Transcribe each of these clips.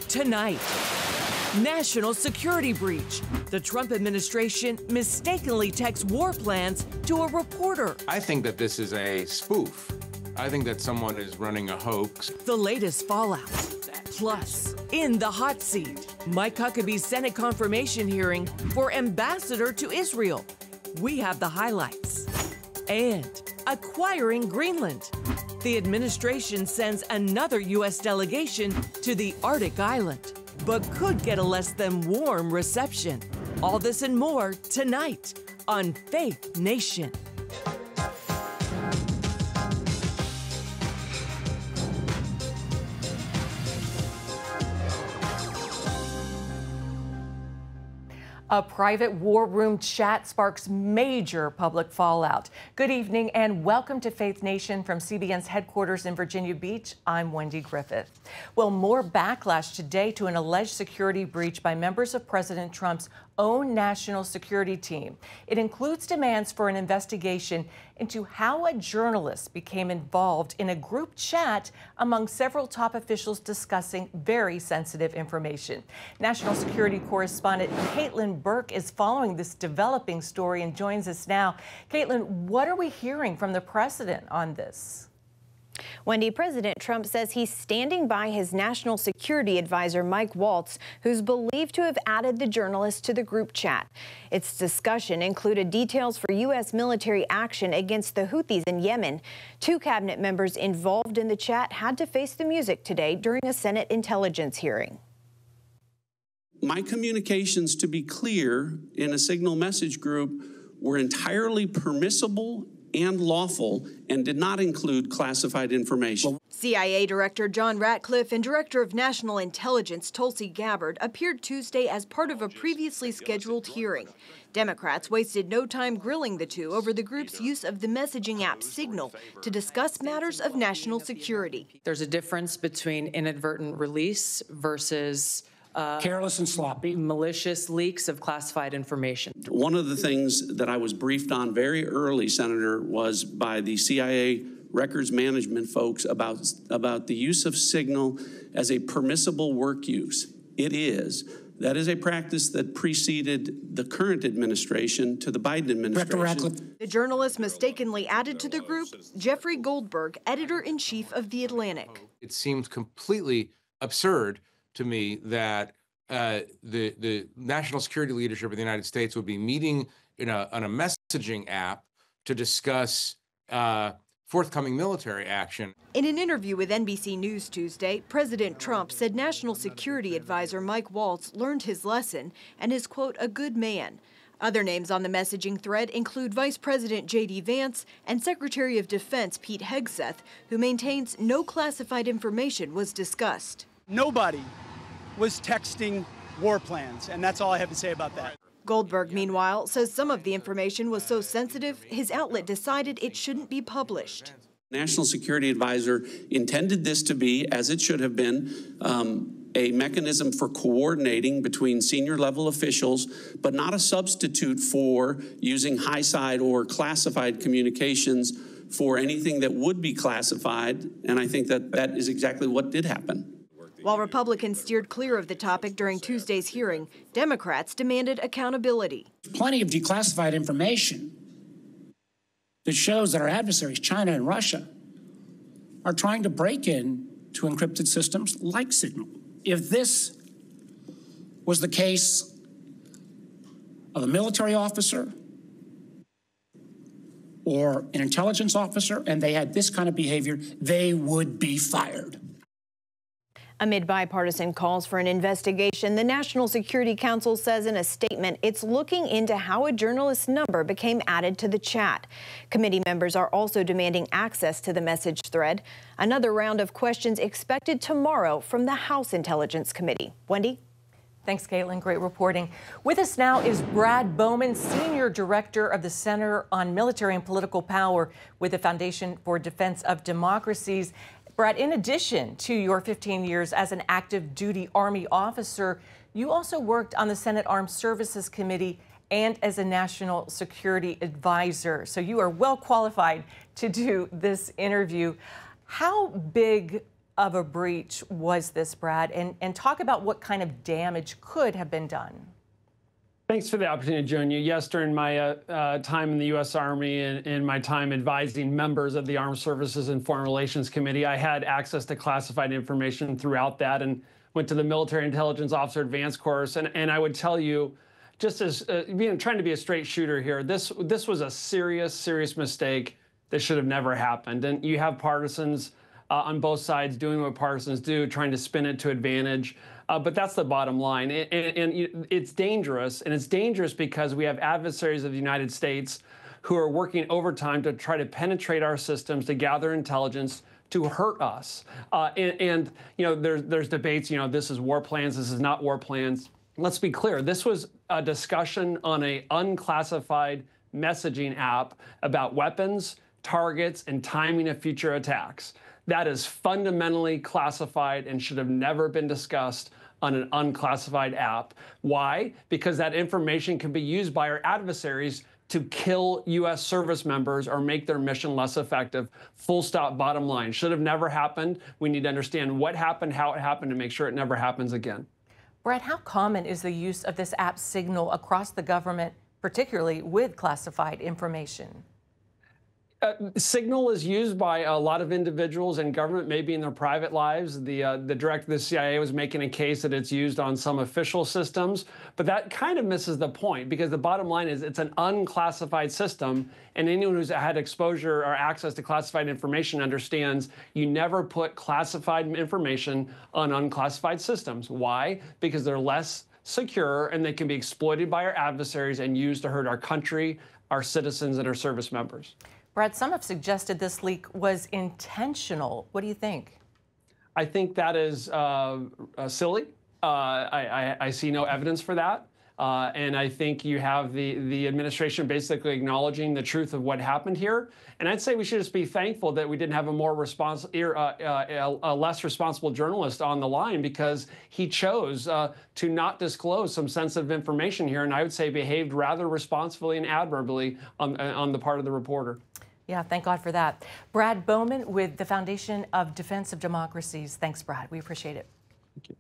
Tonight, national security breach. The Trump administration mistakenly texts war plans to a reporter. I think that this is a spoof. I think that someone is running a hoax. The latest fallout. Plus, in the hot seat, Mike Huckabee's Senate confirmation hearing for ambassador to Israel. We have the highlights. And acquiring Greenland. The administration sends another U.S. delegation to the Arctic island, but could get a less than warm reception. All this and more tonight on Faith Nation. A private war room chat sparks major public fallout. Good evening and welcome to Faith Nation from CBN's headquarters in Virginia Beach. I'm Wendy Griffith. Well, more backlash today to an alleged security breach by members of President Trump's own national security team. It includes demands for an investigation into how a journalist became involved in a group chat among several top officials discussing very sensitive information. National security correspondent Caitlin Burke is following this developing story and joins us now. Caitlin, what are we hearing from the president on this? Wendy, President Trump says he's standing by his national security advisor, Mike Waltz, who's believed to have added the journalist to the group chat. Its discussion included details for U.S. military action against the Houthis in Yemen. Two cabinet members involved in the chat had to face the music today during a Senate intelligence hearing. My communications, to be clear, in a signal message group were entirely permissible and lawful and did not include classified information. CIA Director John Ratcliffe and Director of National Intelligence Tulsi Gabbard appeared Tuesday as part of a previously scheduled hearing. Democrats wasted no time grilling the two over the group's use of the messaging app Signal to discuss matters of national security. There's a difference between inadvertent release versus careless and sloppy, malicious leaks of classified information. One of the things that I was briefed on very early, Senator, was by the CIA records management folks about the use of Signal as a permissible work use. It is. That is a practice that preceded the current administration to the Biden administration. The journalist mistakenly added to the group Jeffrey Goldberg, editor-in-chief of The Atlantic. It seems completely absurd to me that the national security leadership of the United States would be meeting on a messaging app to discuss forthcoming military action. In an interview with NBC News Tuesday, President Trump said National Security Advisor Mike Waltz learned his lesson and is, quote, a good man. Other names on the messaging thread include Vice President J.D. Vance and Secretary of Defense Pete Hegseth, who maintains no classified information was discussed. Nobody was texting war plans, and that's all I have to say about that. Goldberg, meanwhile, says some of the information was so sensitive, his outlet decided it shouldn't be published. National Security Advisor intended this to be, as it should have been, a mechanism for coordinating between senior level officials, but not a substitute for using high side or classified communications for anything that would be classified. And I think that that is exactly what did happen. While Republicans steered clear of the topic during Tuesday's hearing, Democrats demanded accountability. Plenty of declassified information that shows that our adversaries, China and Russia, are trying to break in to encrypted systems like Signal. If this was the case of a military officer or an intelligence officer and they had this kind of behavior, they would be fired. Amid bipartisan calls for an investigation, the National Security Council says in a statement it's looking into how a journalist's number became added to the chat. Committee members are also demanding access to the message thread. Another round of questions expected tomorrow from the House Intelligence Committee. Wendy? Thanks, Caitlin. Great reporting. With us now is Brad Bowman, Senior Director of the Center on Military and Political Power with the Foundation for Defense of Democracies. Brad, in addition to your 15 years as an active duty Army officer, you also worked on the Senate Armed Services Committee and as a national security advisor. So you are well qualified to do this interview. How big of a breach was this, Brad? And talk about what kind of damage could have been done. Thanks for the opportunity to join you. Yes, during my time in the U.S. Army and my time advising members of the Armed Services and Foreign Relations Committee, I had access to classified information throughout that and went to the Military Intelligence Officer Advanced course. And I would tell you, just as trying to be a straight shooter here, this was a serious mistake that should have never happened. And you have partisans on both sides doing what partisans do, trying to spin it to advantage. But that's the bottom line. And it's dangerous. And it's dangerous because we have adversaries of the United States who are working overtime to try to penetrate our systems, to gather intelligence, to hurt us. And there's debates, this is war plans, this is not war plans. Let's be clear. This was a discussion on an unclassified messaging app about weapons, targets, and timing of future attacks. That is fundamentally classified and should have never been discussed on an unclassified app. Why? Because that information can be used by our adversaries to kill U.S. service members or make their mission less effective. Full stop, bottom line. Should have never happened. We need to understand what happened, how it happened, to make sure it never happens again. Brad, how common is the use of this app Signal across the government, particularly with classified information? Signal is used by a lot of individuals in government, maybe in their private lives. The director of the CIA was making a case that it's used on some official systems, but that kind of misses the point, because the bottom line is it's an unclassified system, and anyone who's had exposure or access to classified information understands you never put classified information on unclassified systems. Why? Because they're less secure and they can be exploited by our adversaries and used to hurt our country, our citizens, and our service members. Brad, some have suggested this leak was intentional. What do you think? I think that is silly. I see no evidence for that. And I think you have the administration basically acknowledging the truth of what happened here. And I'd say we should just be thankful that we didn't have a less responsible journalist on the line, because he chose to not disclose some sensitive information here. And I would say behaved rather responsibly and admirably on the part of the reporter. Yeah, thank God for that. Brad Bowman with the Foundation of Defense of Democracies. Thanks, Brad. We appreciate it. Thank you.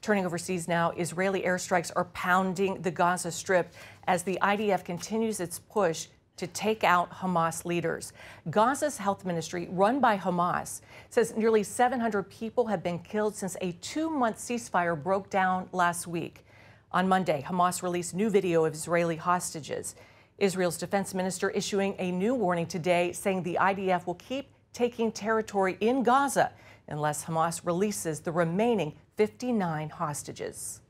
Turning overseas now, Israeli airstrikes are pounding the Gaza Strip as the IDF continues its push to take out Hamas leaders. Gaza's health ministry, run by Hamas, says nearly 700 people have been killed since a 2-month ceasefire broke down last week. On Monday, Hamas released new video of Israeli hostages. Israel's defense minister issuing a new warning today, saying the IDF will keep taking territory in Gaza unless Hamas releases the remaining 59 hostages.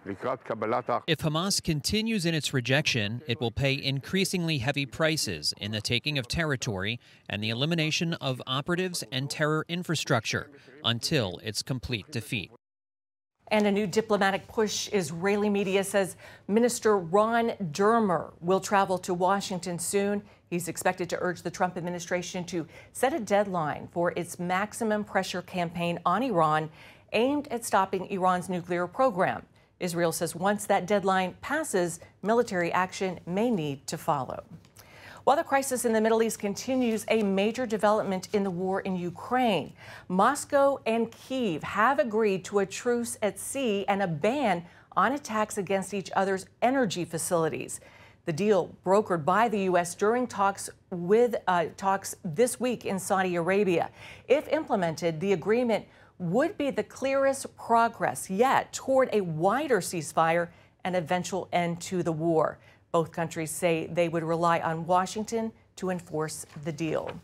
If Hamas continues in its rejection, it will pay increasingly heavy prices in the taking of territory and the elimination of operatives and terror infrastructure until its complete defeat. And a new diplomatic push. Israeli media says Minister Ron Dermer will travel to Washington soon. He's expected to urge the Trump administration to set a deadline for its maximum pressure campaign on Iran, aimed at stopping Iran's nuclear program. Israel says once that deadline passes, military action may need to follow. While the crisis in the Middle East continues, a major development in the war in Ukraine. Moscow and Kyiv have agreed to a truce at sea and a ban on attacks against each other's energy facilities. The deal, brokered by the U.S. during talks this week in Saudi Arabia. If implemented, the agreement would be the clearest progress yet toward a wider ceasefire and eventual end to the war. Both countries say they would rely on Washington to enforce the deal.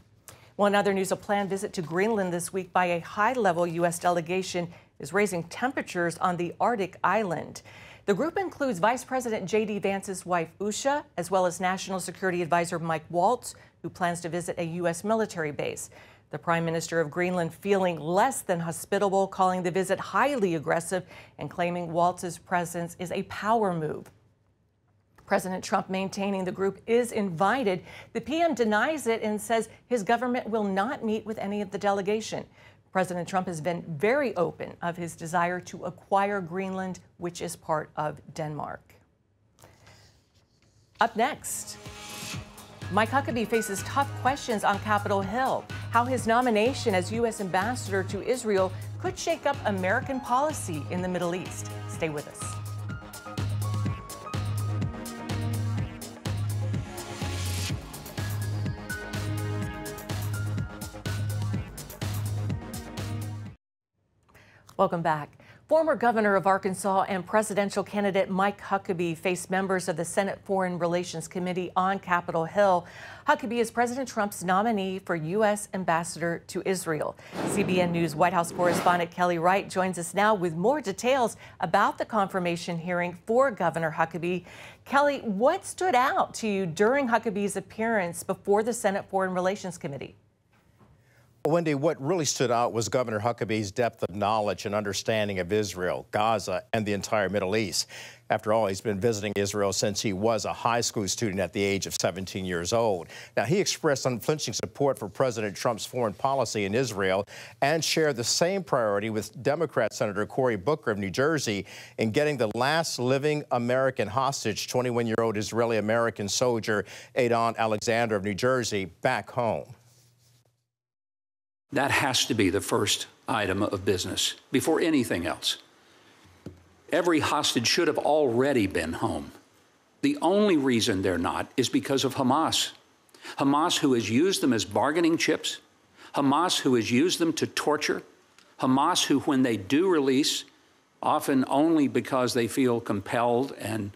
Well, in other news, a planned visit to Greenland this week by a high-level U.S. delegation is raising temperatures on the Arctic island. The group includes Vice President J.D. Vance's wife, Usha, as well as National Security Advisor Mike Waltz, who plans to visit a U.S. military base. The Prime Minister of Greenland feeling less than hospitable, calling the visit highly aggressive and claiming Waltz's presence is a power move. President Trump maintaining the group is invited. The PM denies it and says his government will not meet with any of the delegation. President Trump has been very open of his desire to acquire Greenland, which is part of Denmark. Up next, Mike Huckabee faces tough questions on Capitol Hill. How his nomination as U.S. ambassador to Israel could shake up American policy in the Middle East. Stay with us. Welcome back. Former governor of Arkansas and presidential candidate Mike Huckabee faced members of the Senate Foreign Relations Committee on Capitol Hill. Huckabee is President Trump's nominee for U.S. ambassador to Israel. CBN News White House correspondent Kelly Wright joins us now with more details about the confirmation hearing for Governor Huckabee. Kelly, what stood out to you during Huckabee's appearance before the Senate Foreign Relations Committee? Wendy, what really stood out was Governor Huckabee's depth of knowledge and understanding of Israel, Gaza, and the entire Middle East. After all, he's been visiting Israel since he was a high school student at the age of 17 years old. Now, he expressed unflinching support for President Trump's foreign policy in Israel and shared the same priority with Democrat Senator Cory Booker of New Jersey in getting the last living American hostage, 21-year-old Israeli-American soldier Adon Alexander of New Jersey, back home. That has to be the first item of business before anything else. Every hostage should have already been home. The only reason they're not is because of Hamas. Hamas, who has used them as bargaining chips, Hamas, who has used them to torture, Hamas, who, when they do release, often only because they feel compelled and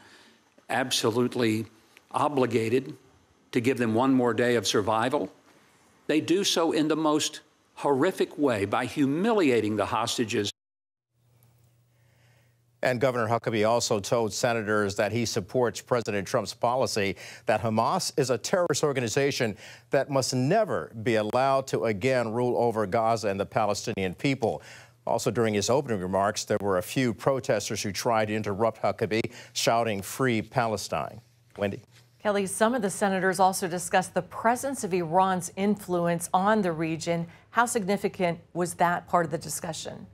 absolutely obligated to give them one more day of survival, they do so in the most horrific way by humiliating the hostages. And Governor Huckabee also told senators that he supports President Trump's policy that Hamas is a terrorist organization that must never be allowed to again rule over Gaza and the Palestinian people. Also, during his opening remarks, there were a few protesters who tried to interrupt Huckabee, shouting, "Free Palestine." Wendy. Kelly, some of the senators also discussed the presence of Iran's influence on the region. How significant was that part of the discussion?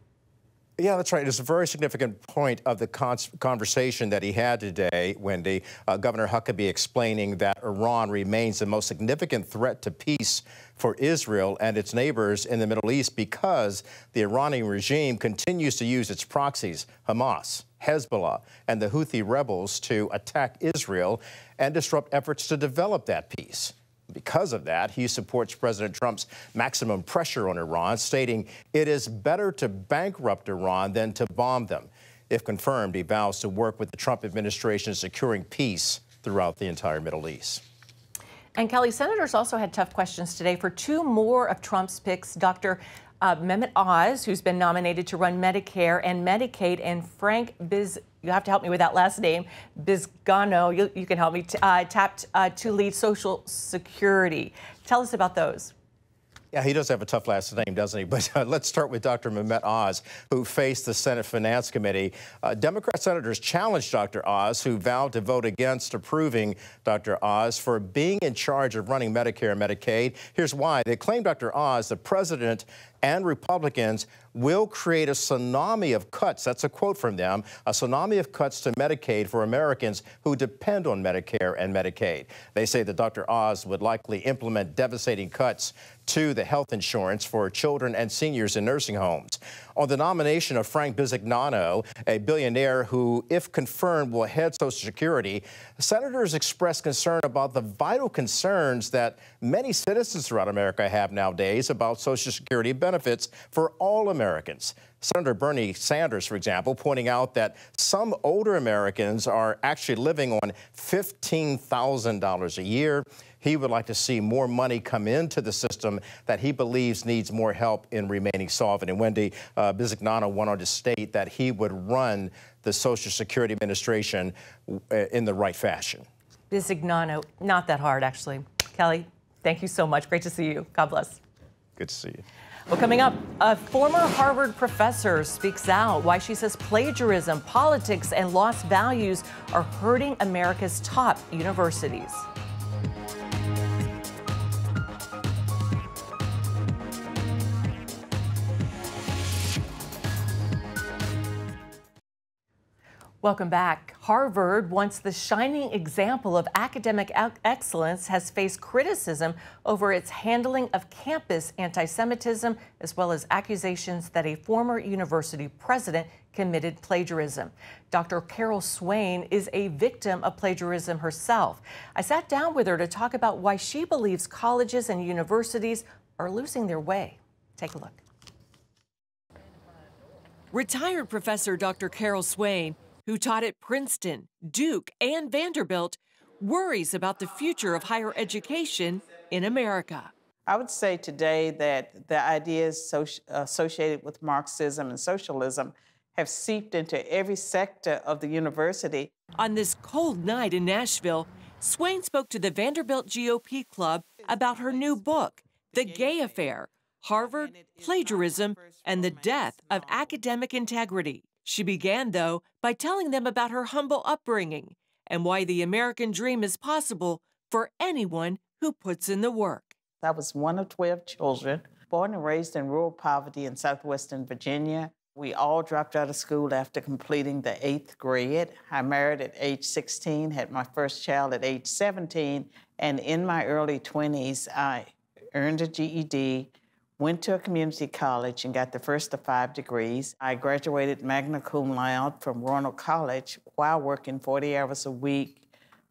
Yeah, that's right. It's a very significant point of the conversation that he had today, Wendy. Governor Huckabee explaining that Iran remains the most significant threat to peace for Israel and its neighbors in the Middle East because the Iranian regime continues to use its proxies, Hamas, Hezbollah, and the Houthi rebels to attack Israel and disrupt efforts to develop that peace. Because of that, he supports President Trump's maximum pressure on Iran, stating it is better to bankrupt Iran than to bomb them. If confirmed, he vows to work with the Trump administration securing peace throughout the entire Middle East. And Kelly, senators also had tough questions today for two more of Trump's picks, Dr. Mehmet Oz, who's been nominated to run Medicare and Medicaid, and Frank you have to help me with that last name, Bisgano, you can help me, tapped to lead Social Security. Tell us about those. Yeah, he does have a tough last name, doesn't he? But let's start with Dr. Mehmet Oz, who faced the Senate Finance Committee. Democrat senators challenged Dr. Oz, who vowed to vote against approving Dr. Oz for being in charge of running Medicare and Medicaid. Here's why. They claim Dr. Oz, the president, and Republicans will create a tsunami of cuts. That's a quote from them, a tsunami of cuts to Medicaid for Americans who depend on Medicare and Medicaid. They say that Dr. Oz would likely implement devastating cuts to the health insurance for children and seniors in nursing homes. On the nomination of Frank Bisignano, a billionaire who, if confirmed, will head Social Security, senators expressed concern about the vital concerns that many citizens throughout America have nowadays about Social Security benefits for all Americans. Senator Bernie Sanders, for example, pointing out that some older Americans are actually living on $15,000 a year. He would like to see more money come into the system that he believes needs more help in remaining solvent. And Wendy, Bisignano went on to state that he would run the Social Security Administration in the right fashion. Bisignano, not that hard, actually. Kelly, thank you so much. Great to see you. God bless. Good to see you. Well, coming up, a former Harvard professor speaks out why she says plagiarism, politics, and lost values are hurting America's top universities. Welcome back. Harvard, once the shining example of academic excellence, has faced criticism over its handling of campus anti-Semitism, as well as accusations that a former university president committed plagiarism. Dr. Carol Swain is a victim of plagiarism herself. I sat down with her to talk about why she believes colleges and universities are losing their way. Take a look. Retired professor Dr. Carol Swain, who taught at Princeton, Duke, and Vanderbilt, worries about the future of higher education in America. I would say today that the ideas associated with Marxism and socialism have seeped into every sector of the university. On this cold night in Nashville, Swain spoke to the Vanderbilt GOP Club about her new book, The Gay Affair: Harvard, Plagiarism, and the Death of Academic Integrity. She began, though, by telling them about her humble upbringing and why the American dream is possible for anyone who puts in the work. I was one of 12 children, born and raised in rural poverty in southwestern Virginia. We all dropped out of school after completing the 8th grade. I married at age 16, had my first child at age 17, and in my early 20s, I earned a GED, went to a community college and got the first of 5 degrees. I graduated magna cum laude from Roanoke College while working 40 hours a week,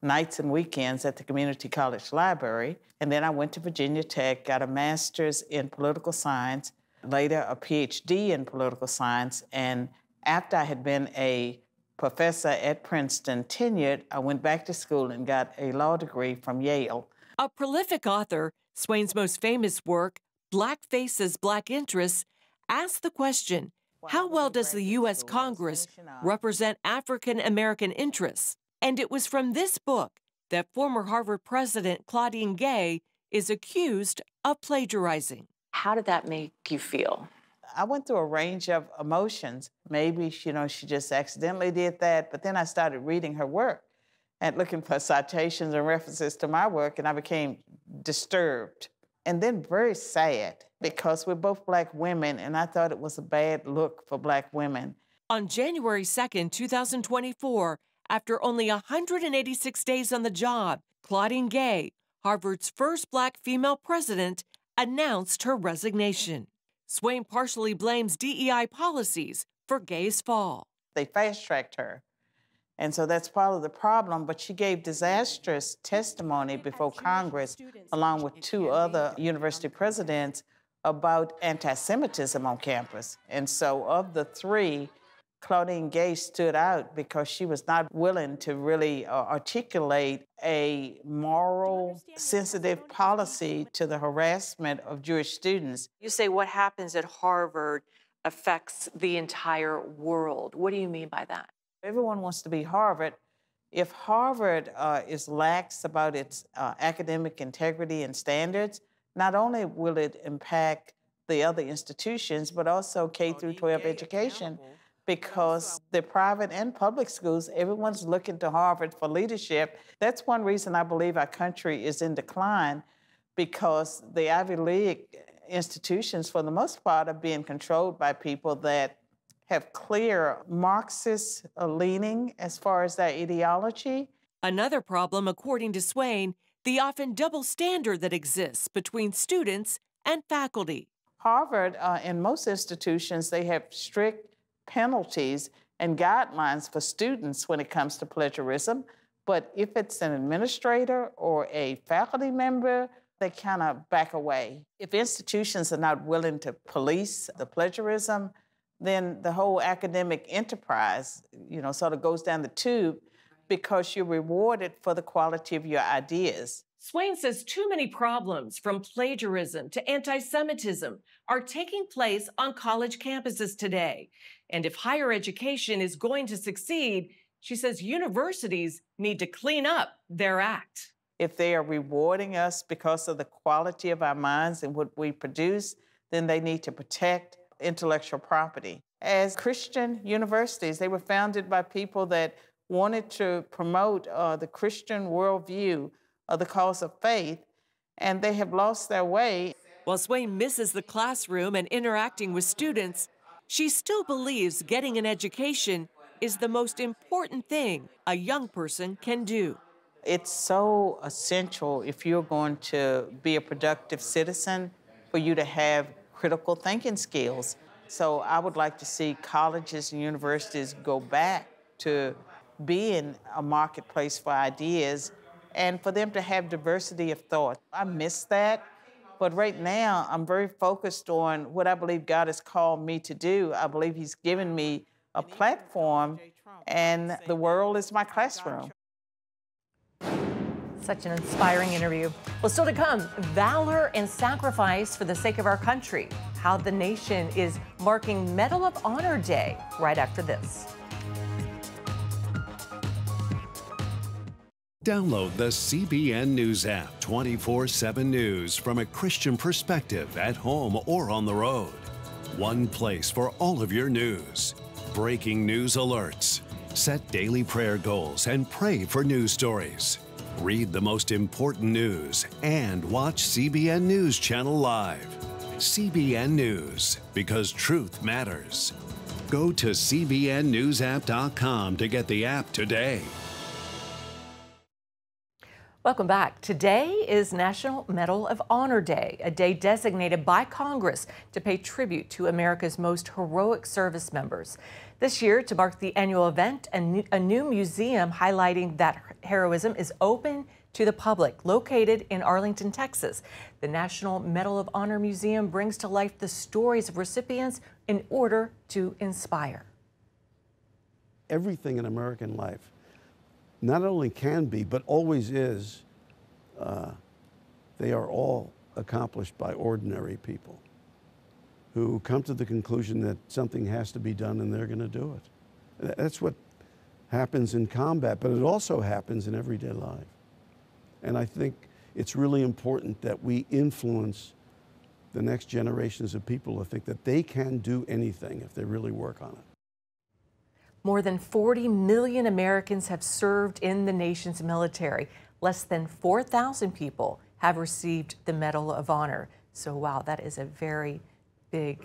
nights and weekends at the community college library. And then I went to Virginia Tech, got a master's in political science, later a PhD in political science. And after I had been a professor at Princeton, tenured, I went back to school and got a law degree from Yale. A prolific author, Swain's most famous work, Black Faces, Black Interests, asked the question, how well does the U.S. Congress represent African American interests? And it was from this book that former Harvard President Claudine Gay is accused of plagiarizing. How did that make you feel? I went through a range of emotions. Maybe, she just accidentally did that, but then I started reading her work and looking for citations and references to my work, and I became disturbed. And then very sad, because we're both Black women, and I thought it was a bad look for Black women. On January 2nd, 2024, after only 186 days on the job, Claudine Gay, Harvard's first Black female president, announced her resignation. Swain partially blames DEI policies for Gay's fall. They fast-tracked her. And so that's part of the problem, but she gave disastrous testimony before Congress, along with 2 other university presidents, about anti-Semitism on campus. And so of the 3, Claudine Gay stood out because she was not willing to really articulate a moral, sensitive policy to the harassment of Jewish students. You say what happens at Harvard affects the entire world. What do you mean by that? Everyone wants to be Harvard. If Harvard is lax about its academic integrity and standards, not only will it impact the other institutions, but also K through 12 education, because the private and public schools, everyone's looking to Harvard for leadership. That's one reason I believe our country is in decline, because the Ivy League institutions, for the most part, are being controlled by people that have clear Marxist leaning as far as their ideology. Another problem, according to Swain, the often double standard that exists between students and faculty. Harvard, in most institutions, they have strict penalties and guidelines for students when it comes to plagiarism. But if it's an administrator or a faculty member, they kind of back away. If institutions are not willing to police the plagiarism, then the whole academic enterprise, sort of goes down the tube, because you're rewarded for the quality of your ideas. Swain says too many problems, from plagiarism to anti-Semitism, are taking place on college campuses today. And if higher education is going to succeed, she says universities need to clean up their act. If they are rewarding us because of the quality of our minds and what we produce, then they need to protect intellectual property. As Christian universities, they were founded by people that wanted to promote the Christian worldview of the cause of faith, and they have lost their way. While Swain misses the classroom and interacting with students, she still believes getting an education is the most important thing a young person can do. It's so essential if you're going to be a productive citizen for you to have critical thinking skills. So I would like to see colleges and universities go back to being a marketplace for ideas and for them to have diversity of thought. I miss that. But right now, I'm very focused on what I believe God has called me to do. I believe He's given me a platform, and the world is my classroom. Such an inspiring interview. Well, still to come, valor and sacrifice for the sake of our country. How the nation is marking Medal of Honor Day right after this. Download the CBN News app, 24/7 news from a Christian perspective at home or on the road. One place for all of your news. Breaking news alerts. Set daily prayer goals and pray for news stories. Read the most important news and watch CBN News Channel live. CBN News, because truth matters. Go to cbnnewsapp.com to get the app today. Welcome back. Today is National Medal of Honor Day, a day designated by Congress to pay tribute to America's most heroic service members. This year, to mark the annual event, a new museum highlighting that heroism is open to the public, located in Arlington, Texas. The National Medal of Honor Museum brings to life the stories of recipients in order to inspire. Everything in American life not only can be, but always is, they are all accomplished by ordinary people who come to the conclusion that something has to be done and they're going to do it. That's what happens in combat, but it also happens in everyday life. And I think it's really important that we influence the next generations of people to think that they can do anything if they really work on it. More than 40 million Americans have served in the nation's military. Less than 4,000 people have received the Medal of Honor. So, wow, that is a very big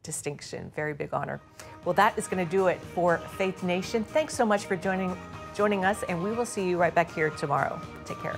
distinction, very big honor. Well, that is going to do it for Faith Nation. Thanks so much for joining us, and we will see you right back here tomorrow. Take care.